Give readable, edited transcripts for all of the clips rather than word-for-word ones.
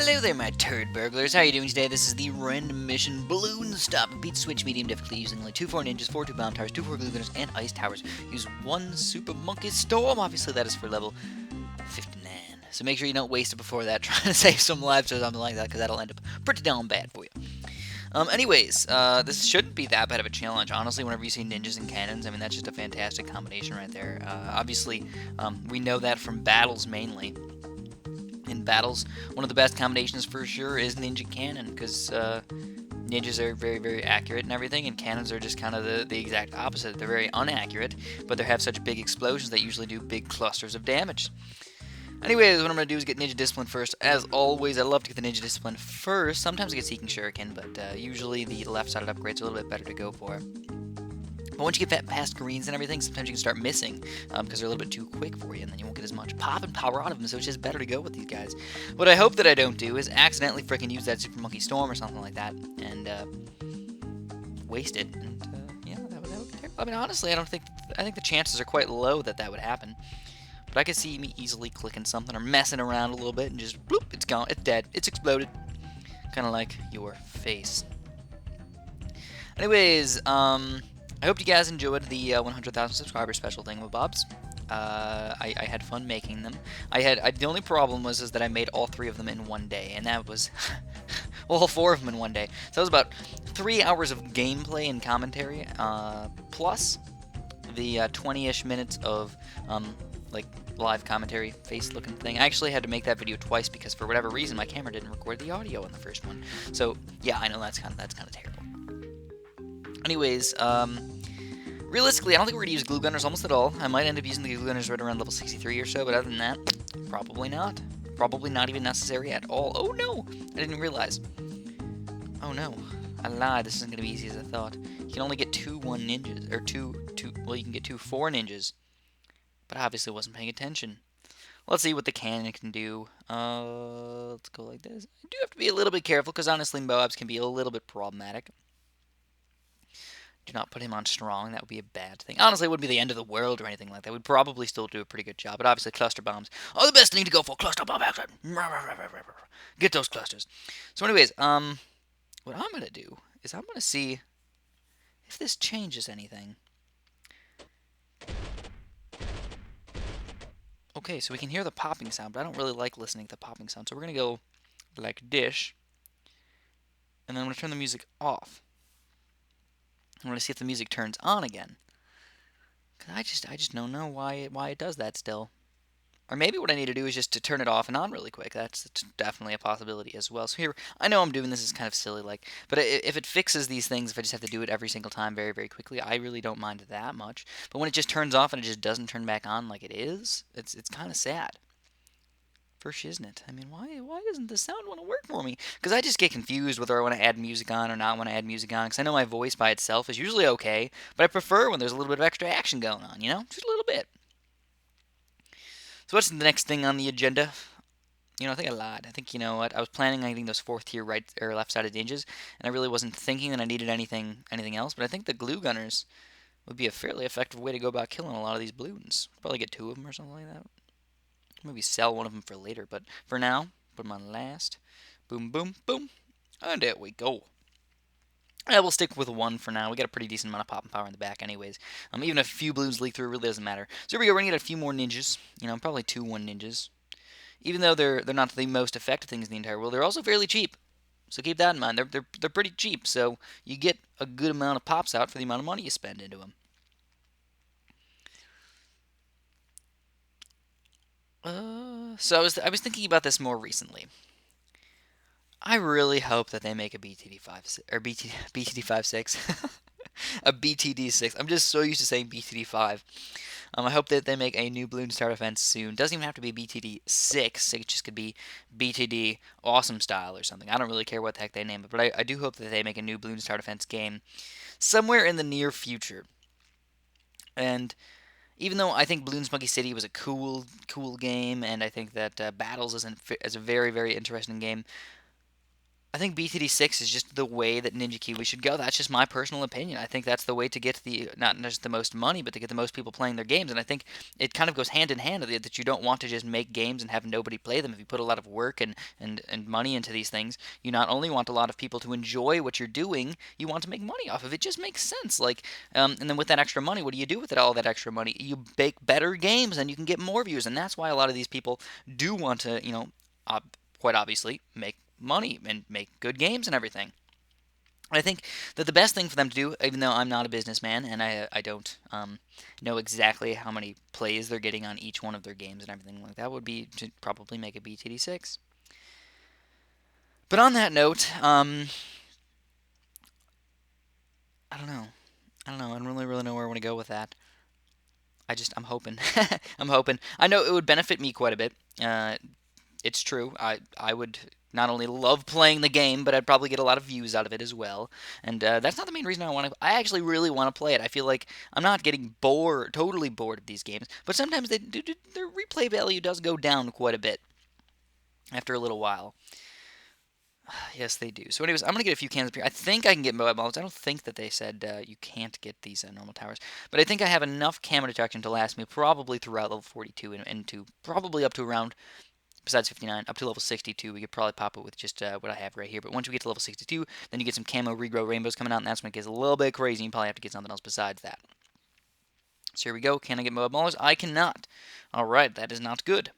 Hello there, my turd burglars. How are you doing today? This is the random mission Bloonstopping. Beat switch medium difficulty using only 2 4 ninjas, 4 2 bomb towers, 2 4 glue gunners, and ice towers. Use 1 super monkey storm. Obviously, that is for level 59. So make sure you don't waste it before that trying to save some lives or something like that, because that'll end up pretty down bad for you. Anyways, this shouldn't be that bad of a challenge. Honestly, whenever you see ninjas and cannons, I mean, that's just a fantastic combination right there. Obviously, we know that from battles mainly. In battles, one of the best combinations for sure is ninja cannon, because ninjas are very, very accurate and everything, and cannons are just kind of the exact opposite. They're very inaccurate, but they have such big explosions that usually do big clusters of damage. Anyways, what I'm going to do is get Ninja Discipline first. As always, I love to get the Ninja Discipline first. Sometimes I get Seeking Shuriken, but usually the left-sided upgrade's a little bit better to go for. But once you get past greens and everything, sometimes you can start missing because they're a little bit too quick for you, and then you won't get as much pop and power out of them, so it's just better to go with these guys. What I hope that I don't do is accidentally freaking use that Super Monkey Storm or something like that and waste it. And yeah, that would be terrible. I mean, honestly, I think the chances are quite low that that would happen. But I could see me easily clicking something or messing around a little bit and just bloop, it's gone, it's dead, it's exploded. Kind of like your face. Anyways, I hope you guys enjoyed the 100,000 subscriber special thingamabobs. I had fun making them. The only problem was that I made all 3 of them in one day, and that was well, all 4 of them in one day. So that was about 3 hours of gameplay and commentary, plus the 20-ish minutes of like live commentary face looking thing. I actually had to make that video twice because for whatever reason my camera didn't record the audio in the first one. So yeah, I know that's kind of terrible. Anyways, realistically, I don't think we're gonna use glue gunners almost at all. I might end up using the glue gunners right around level 63 or so, but other than that, probably not. Probably not even necessary at all. Oh no! I didn't realize. Oh no. I lied. This isn't gonna be easy as I thought. You can only get 2 1 ninjas, or well, you can get 2 4 ninjas. But I obviously wasn't paying attention. Let's see what the cannon can do. Let's go like this. I do have to be a little bit careful, because honestly, Moabs can be a little bit problematic. Do not put him on strong. That would be a bad thing. Honestly, it wouldn't be the end of the world or anything like that. We'd probably still do a pretty good job. But obviously, cluster bombs are the best thing to go for. Cluster bomb action. Get those clusters. So anyways, what I'm going to do is I'm going to see if this changes anything. Okay, so we can hear the popping sound, but I don't really like listening to the popping sound. So we're going to go like dish. And then I'm going to turn the music off. I'm going to see if the music turns on again. Cause I just don't know why it does that still. Or maybe what I need to do is just to turn it off and on really quick. That's definitely a possibility as well. So here, I know I'm doing this is kind of silly, like, but if it fixes these things, if I just have to do it every single time very, very quickly, I really don't mind that much. But when it just turns off and it just doesn't turn back on like it is, it's kind of sad. For shiznit. I mean, why doesn't the sound want to work for me? Because I just get confused whether I want to add music on or not want to add music on. Because I know my voice by itself is usually okay, but I prefer when there's a little bit of extra action going on, you know? Just a little bit. So what's the next thing on the agenda? You know, I think I lied. I think, you know what, I was planning on getting those 4th tier right or left-sided ninjas, and I really wasn't thinking that I needed anything else, but I think the glue gunners would be a fairly effective way to go about killing a lot of these balloons. Probably get 2 of them or something like that. Maybe sell one of them for later, but for now, put them on last. Boom, boom, boom. And there we go. Yeah, we'll stick with 1 for now. We got a pretty decent amount of pop and power in the back anyways. Even if a few balloons leak through, it really doesn't matter. So here we go. We're going to get a few more ninjas. You know, probably 2 1 ninjas. Even though they're not the most effective things in the entire world, they're also fairly cheap. So keep that in mind. They're pretty cheap, so you get a good amount of pops out for the amount of money you spend into them. So I was thinking about this more recently. I really hope that they make a BTD5 or BTD5 a BTD6. I'm just so used to saying BTD5. I hope that they make a new Bloons Tower Defense soon. Doesn't even have to be BTD6. It just could be BTD Awesome Style or something. I don't really care what the heck they name it, but I do hope that they make a new Bloons Tower Defense game somewhere in the near future. And even though I think Bloons Monkey City was a cool game, and I think that Battles is a very, very interesting game, I think BTD6 is just the way that Ninja Kiwi should go. That's just my personal opinion. I think that's the way to get the not just the most money, but to get the most people playing their games. And I think it kind of goes hand in hand that you don't want to just make games and have nobody play them. If you put a lot of work and money into these things, you not only want a lot of people to enjoy what you're doing, you want to make money off of it. It just makes sense. And then with that extra money, what do you do with it? All that extra money, you make better games, and you can get more views. And that's why a lot of these people do want to, quite obviously, make money and make good games and everything. I think that the best thing for them to do, even though I'm not a businessman and I don't know exactly how many plays they're getting on each one of their games and everything like that, would be to probably make a BTD6. But on that note, I don't know. I don't know. I don't really know where I want to go with that. I'm hoping. I'm hoping. I know it would benefit me quite a bit. It's true. I would not only love playing the game, but I'd probably get a lot of views out of it as well. And that's not the main reason I want to. I actually really want to play it. I feel like I'm not getting totally bored of these games, but sometimes their replay value does go down quite a bit after a little while. Yes, they do. So, anyways, I'm gonna get a few cans up here. I think I can get Moab Molds. I don't think that they said you can't get these normal towers, but I think I have enough camo detection to last me probably throughout level 42 and to probably up to around. Besides 59, up to level 62, we could probably pop it with just what I have right here. But once we get to level 62, then you get some camo regrow rainbows coming out, and that's when it gets a little bit crazy. You probably have to get something else besides that. So here we go. Can I get Moab Maulers? I cannot. Alright, that is not good.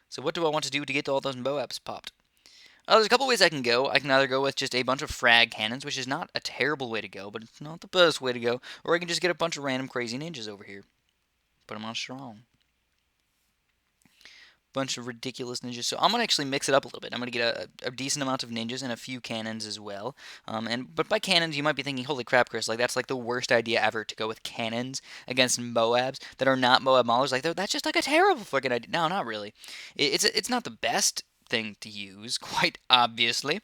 So what do I want to do to get all those Moabs popped? There's a couple ways I can go. I can either go with just a bunch of frag cannons, which is not a terrible way to go, but it's not the best way to go. Or I can just get a bunch of random crazy ninjas over here. Put them on strong. Bunch of ridiculous ninjas. So I'm gonna actually mix it up a little bit. I'm gonna get a decent amount of ninjas and a few cannons as well. But by cannons, you might be thinking, "Holy crap, Chris! Like that's like the worst idea ever to go with cannons against Moabs that are not Moab Maulers. Like that's just like a terrible fucking idea." No, not really. It's not the best thing to use, quite obviously.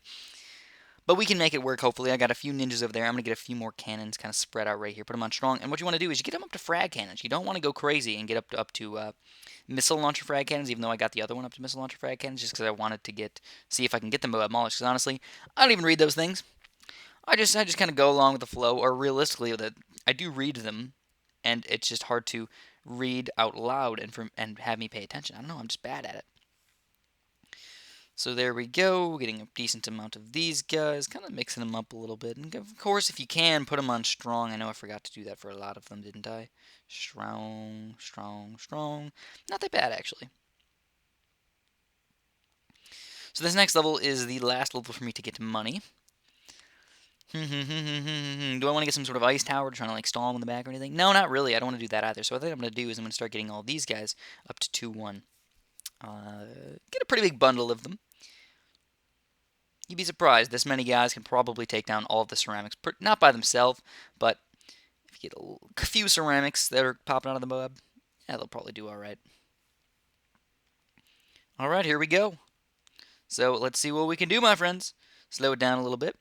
But we can make it work, hopefully. I got a few ninjas over there. I'm going to get a few more cannons kind of spread out right here. Put them on strong. And what you want to do is you get them up to frag cannons. You don't want to go crazy and get up to missile launcher frag cannons, even though I got the other one up to missile launcher frag cannons, just because I wanted to see if I can get them Moab Maulers. Because honestly, I don't even read those things. I just kind of go along with the flow, or realistically, I do read them, and it's just hard to read out loud and have me pay attention. I don't know, I'm just bad at it. So there we go, getting a decent amount of these guys, kind of mixing them up a little bit. And of course, if you can, put them on strong. I know I forgot to do that for a lot of them, didn't I? Strong, strong, strong. Not that bad, actually. So this next level is the last level for me to get money. Do I want to get some sort of ice tower to try to like stall them in the back or anything? No, not really. I don't want to do that either. So what I think I'm going to do is I'm going to start getting all these guys up to 2-1. Get a pretty big bundle of them. You'd be surprised. This many guys can probably take down all of the ceramics. Not by themselves, but if you get a few ceramics that are popping out of the Moab, yeah, they'll probably do alright. Alright, here we go. So let's see what we can do, my friends. Slow it down a little bit.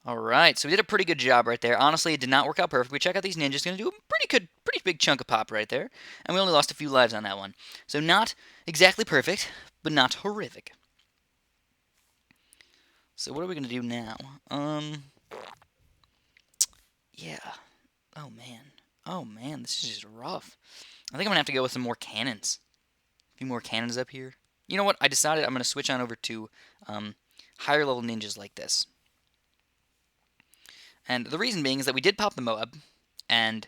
Alright, so we did a pretty good job right there. Honestly, it did not work out perfectly. Check out these ninjas. Going to do a pretty big chunk of pop right there. And we only lost a few lives on that one. So not exactly perfect, but not horrific. So what are we going to do now? Yeah. Oh, man. Oh, man, this is just rough. I think I'm going to have to go with some more cannons. A few more cannons up here. You know what? I decided I'm going to switch on over to higher level ninjas like this. And the reason being is that we did pop the Moab, and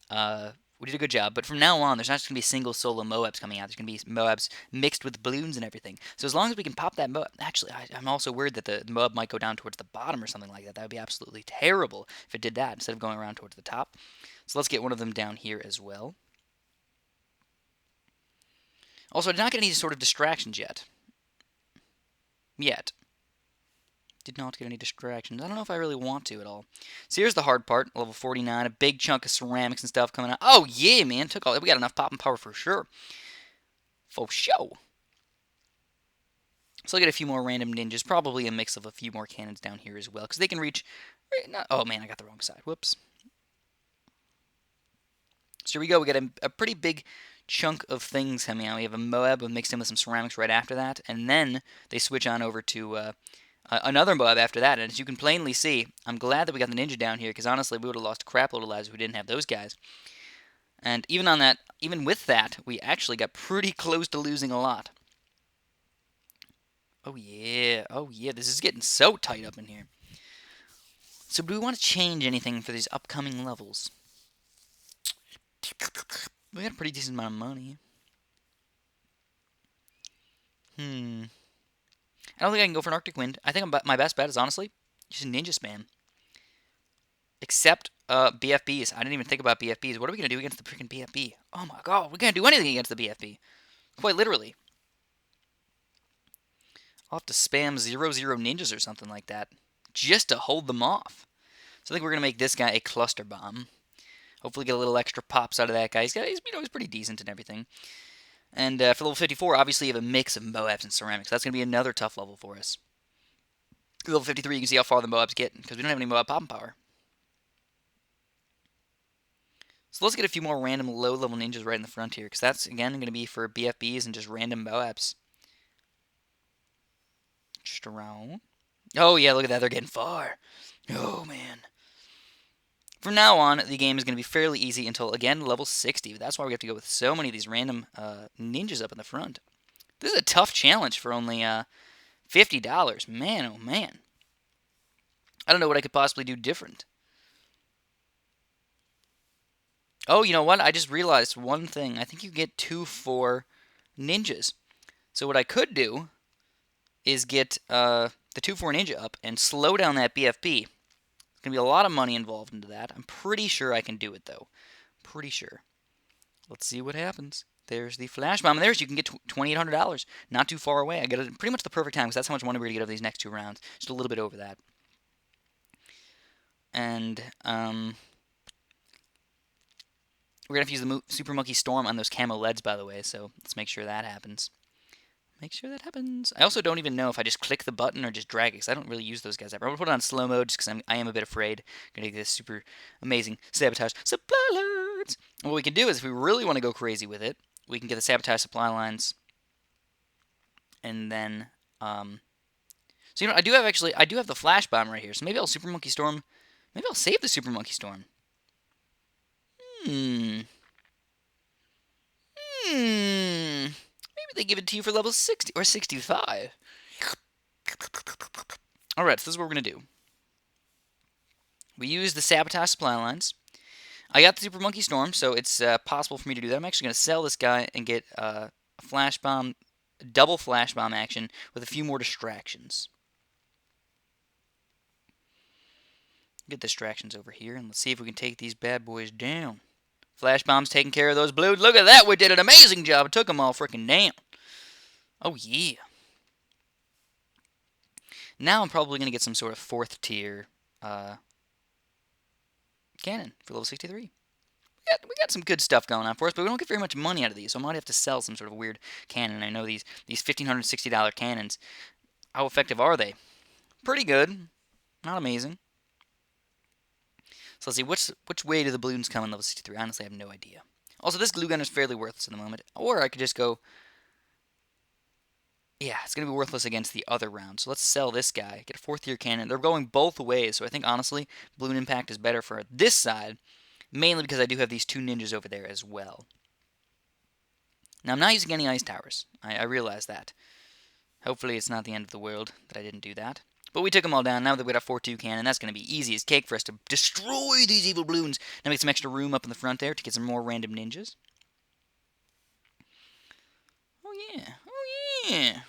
we did a good job. But from now on, there's not just going to be single solo Moabs coming out. There's going to be Moabs mixed with balloons and everything. So as long as we can pop that Moab... Actually, I'm also worried that the Moab might go down towards the bottom or something like that. That would be absolutely terrible if it did that instead of going around towards the top. So let's get one of them down here as well. Also, I did not get any sort of distractions yet. Did not get any distractions. I don't know if I really want to at all. So here's the hard part. Level 49, a big chunk of ceramics and stuff coming out. Oh, yeah, man. Took all that. We got enough popping power for sure. For sure. So I'll get a few more random ninjas. Probably a mix of a few more cannons down here as well. Because they can reach... Oh, man, I got the wrong side. Whoops. So here we go. We got a pretty big chunk of things coming out. We have a Moab mixed in with some ceramics right after that, and then they switch on over to another Moab after that. And as you can plainly see, I'm glad that we got the Ninja down here, because honestly, we would have lost a crap load of lives if we didn't have those guys. And even with that, we actually got pretty close to losing a lot. Oh yeah, this is getting so tight up in here. So do we want to change anything for these upcoming levels? We got a pretty decent amount of money. I don't think I can go for an Arctic Wind. I think my best bet is honestly just Ninja Spam. Except BFBs. I didn't even think about BFBs. What are we going to do against the freaking BFB? Oh my god, we can't do anything against the BFB. Quite literally. I'll have to spam 0-0 ninjas or something like that just to hold them off. So I think we're going to make this guy a cluster bomb. Hopefully get a little extra pops out of that guy. He's pretty decent and everything. And for level 54, obviously you have a mix of Moabs and ceramics. That's going to be another tough level for us. Level 53, you can see how far the Moabs get, because we don't have any Moab popping power. So let's get a few more random low-level ninjas right in the front here, because that's, again, going to be for BFBs and just random Moabs. Just around. Oh, yeah, look at that. They're getting far. Oh, man. From now on, the game is going to be fairly easy until, again, level 60. That's why we have to go with so many of these random ninjas up in the front. This is a tough challenge for only $50. Man, oh, man. I don't know what I could possibly do different. Oh, you know what? I just realized one thing. I think you get 2 for ninjas. So what I could do is get the 2-4 ninja up and slow down that BFB. There's going to be a lot of money involved into that. I'm pretty sure I can do it, though. Pretty sure. Let's see what happens. There's the flash bomb. And there's, you can get $2,800. Not too far away. I got it pretty much the perfect time, because that's how much money we're going to get over these next 2 rounds. Just a little bit over that. And, we're going to have to use the Super Monkey Storm on those camo leads, by the way, so let's make sure that happens. Make sure that happens. I also don't even know if I just click the button or just drag it, because I don't really use those guys ever. I'm going to put it on slow mode just because I am a bit afraid. I'm going to get this super amazing sabotage supply lines. And what we can do is, if we really want to go crazy with it, we can get the sabotage supply lines. And then, so you know, I do have the flash bomb right here. So maybe I'll Super Monkey Storm. Maybe I'll save the Super Monkey Storm. Maybe they give it to you for level 60 or 65. Alright, so this is what we're going to do. We use the sabotage supply lines. I got the Super Monkey Storm, so it's possible for me to do that. I'm actually going to sell this guy and get a flash bomb, double flash bomb action with a few more distractions. Get distractions over here, and let's see if we can take these bad boys down. Flash bomb's taking care of those blues. Look at that, we did an amazing job. It took them all freaking down. Oh yeah. Now I'm probably going to get some sort of 4th tier cannon for level 63. We got some good stuff going on for us, but we don't get very much money out of these, so I might have to sell some sort of weird cannon. I know these $1,560 cannons, how effective are they? Pretty good. Not amazing. So let's see, which way do the balloons come in level 63? Honestly, I have no idea. Also, this glue gun is fairly worthless at the moment. Or I could just go... Yeah, it's going to be worthless against the other round. So let's sell this guy. Get a 4th tier cannon. They're going both ways, so I think, honestly, balloon impact is better for this side. Mainly because I do have these 2 ninjas over there as well. Now, I'm not using any ice towers. I realize that. Hopefully, it's not the end of the world that I didn't do that. But we took them all down. Now that we got a 4-2 cannon, that's going to be easy as cake for us to destroy these evil balloons. Now make some extra room up in the front there to get some more random ninjas. Oh yeah, oh yeah,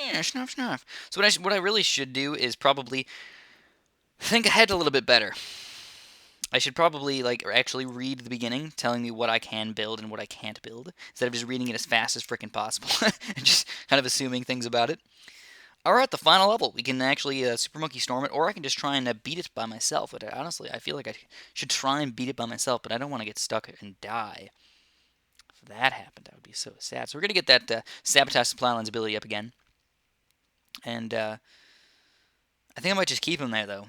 yeah, snuff, snuff. So what I really should do is probably think ahead a little bit better. I should probably actually read the beginning, telling me what I can build and what I can't build, instead of just reading it as fast as freaking possible and just kind of assuming things about it. Alright, at the final level, we can actually Super Monkey Storm it, or I can just try and beat it by myself. But honestly, I feel like I should try and beat it by myself, but I don't want to get stuck and die. If that happened, that would be so sad. So we're going to get that Sabotage Supply Line's ability up again. And I think I might just keep him there, though.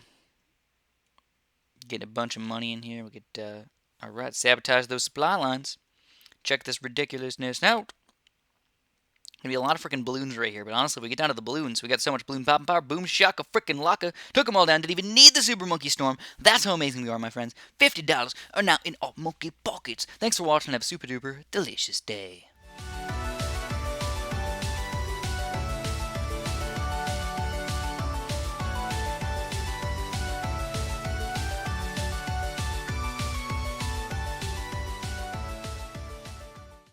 Get a bunch of money in here. We'll get, alright, sabotage those supply lines. Check this ridiculousness out. Gonna be a lot of freaking balloons right here, but honestly, we get down to the balloons. We got so much balloon popping power. Boom, shaka, freaking laka. Took them all down. Didn't even need the Super Monkey Storm. That's how amazing we are, my friends. $50 are now in our monkey pockets. Thanks for watching. Have a super duper delicious day.